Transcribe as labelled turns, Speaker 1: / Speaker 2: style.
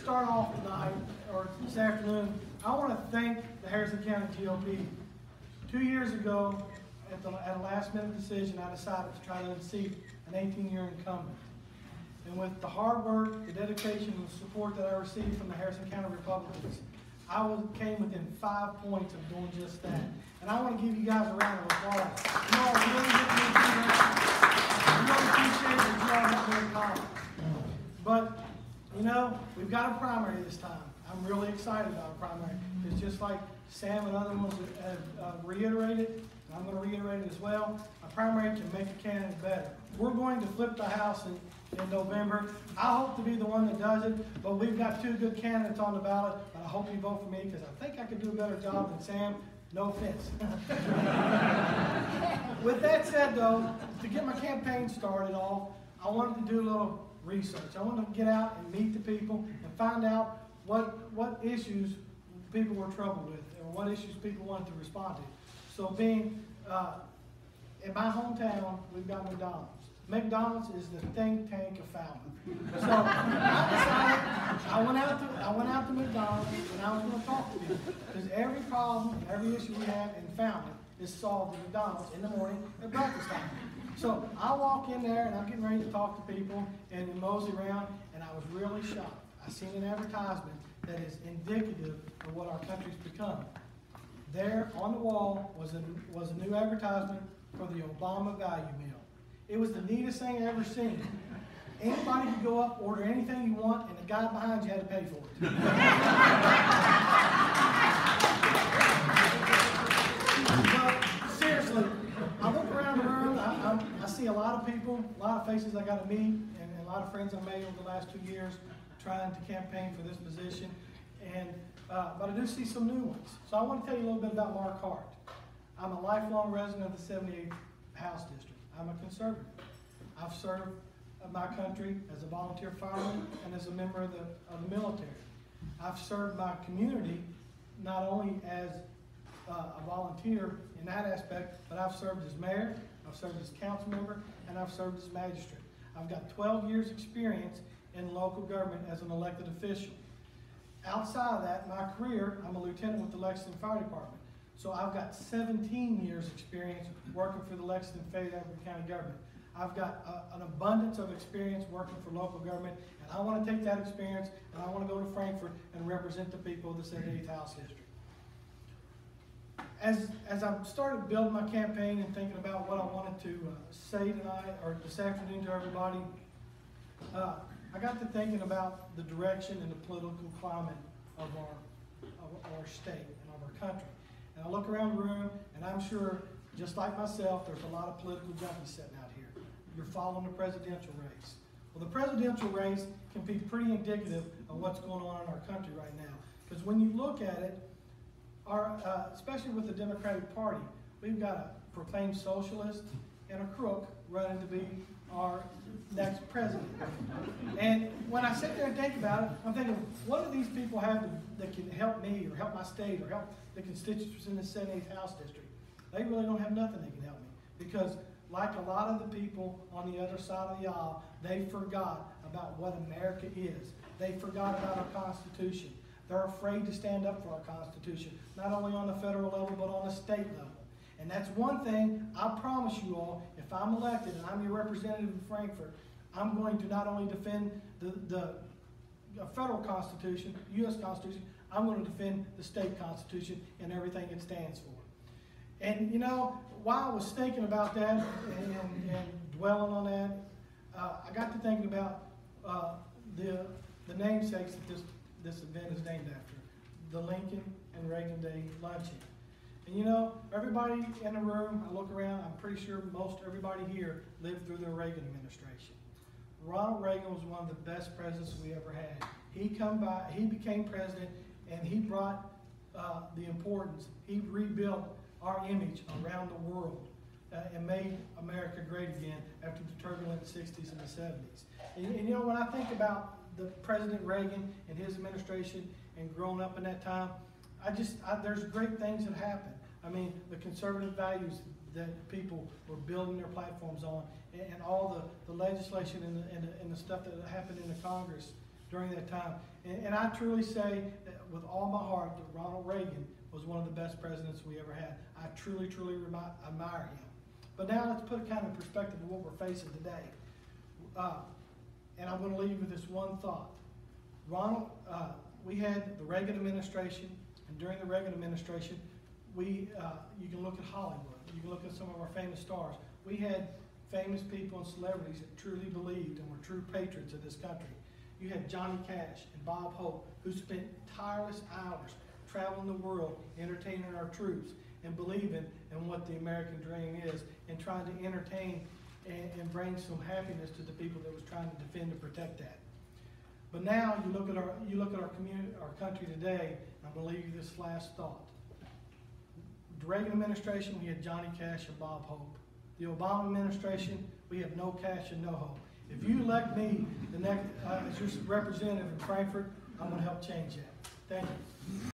Speaker 1: start off tonight, or this afternoon, I want to thank the Harrison County GOP. 2 years ago, at a last-minute decision, I decided to try to unseat an 18-year incumbent. And with the hard work, the dedication, and the support that I received from the Harrison County Republicans, I came within 5 points of doing just that. And I want to give you guys a round of applause. You all really get me to do that. I really appreciate that you all have been calling. But, you know, we've got a primary this time. I'm really excited about a primary. It's just like Sam and other ones have reiterated, and I'm going to reiterate it as well. A primary can make a candidate better. We're going to flip the House in November. I hope to be the one that does it, but we've got 2 good candidates on the ballot, and I hope you vote for me because I think I could do a better job than Sam. No offense. With that said, though, to get my campaign started off, I wanted to do a little research. I wanted to get out and meet the people and find out what issues people were troubled with or what issues people wanted to respond to. So being in my hometown, we've got McDonald's. McDonald's is the think tank of Falmouth. So I decided, I went out to McDonald's and I was going to talk to people because every problem, every issue we have in Falmouth is solved at McDonald's in the morning at breakfast time. So I walk in there and I'm getting ready to talk to people and mosey around, and I was really shocked. I seen an advertisement that is indicative of what our country's become. There on the wall was a new advertisement for the Obama value meal. It was the neatest thing I ever seen. Anybody could go up, order anything you want, and the guy behind you had to pay for it. But seriously, I look around the room, I see a lot of people, a lot of faces I got to meet, and a lot of friends I've made over the last 2 years trying to campaign for this position. And but I do see some new ones. So I want to tell you a little bit about Mark Hart. I'm a lifelong resident of the 78th House District. I'm a conservative. I've served my country as a volunteer fireman and as a member of the military. I've served my community not only as a volunteer in that aspect, but I've served as mayor, I've served as council member, and I've served as magistrate. I've got 12 years experience in local government as an elected official. Outside of that, my career, I'm a lieutenant with the Lexington Fire Department. So I've got 17 years experience working for the Lexington Fayette County government. I've got an abundance of experience working for local government, and I want to take that experience and I want to go to Frankfort and represent the people of the 78th House District. As I started building my campaign and thinking about what I wanted to say tonight or this afternoon to everybody, I got to thinking about the direction and the political climate of our state and of our country. And I look around the room, and I'm sure, just like myself, there's a lot of political junkies sitting out here. You're following the presidential race. Well, the presidential race can be pretty indicative of what's going on in our country right now. Because when you look at it, especially with the Democratic Party, we've got a proclaimed socialist and a crook running to be our next president. And when I sit there and think about it, I'm thinking, what do these people have that can help me or help my state or help the constituents in the 78th House District? They really don't have nothing that can help me. Because like a lot of the people on the other side of the aisle, they forgot about what America is. They forgot about our Constitution. They're afraid to stand up for our Constitution, not only on the federal level, but on the state level. And that's one thing I promise you all, if I'm elected and I'm your representative in Frankfort, I'm going to not only defend the federal Constitution, U.S. Constitution, I'm going to defend the state Constitution and everything it stands for. And you know, while I was thinking about that and dwelling on that, I got to thinking about the namesakes that this event is named after, the Lincoln and Reagan Day Luncheon. And you know, everybody in the room, I look around, I'm pretty sure most everybody here lived through the Reagan administration. Ronald Reagan was one of the best presidents we ever had. He became president, and he brought the importance. He rebuilt our image around the world and made America great again after the turbulent 60s and the 70s. And you know, when I think about the President Reagan and his administration and growing up in that time, there's great things that happened. I mean, the conservative values that people were building their platforms on, and all the legislation and the stuff that happened in the Congress during that time. And I truly say that with all my heart that Ronald Reagan was one of the best presidents we ever had. I truly, truly admire him. But now let's put kind of perspective of what we're facing today. And I'm going to leave you with this one thought. We had the Reagan administration, and during the Reagan administration, you can look at Hollywood. You can look at some of our famous stars. We had famous people and celebrities that truly believed and were true patriots of this country. You had Johnny Cash and Bob Hope, who spent tireless hours traveling the world, entertaining our troops, and believing in what the American dream is, and trying to entertain and bring some happiness to the people that was trying to defend and protect that. But now you look at our community, our country today, and I'm going to leave you this last thought. The Reagan administration, we had Johnny Cash and Bob Hope. The Obama administration, we have no cash and no hope. If you elect me as your representative in Frankfort, I'm going to help change that. Thank you.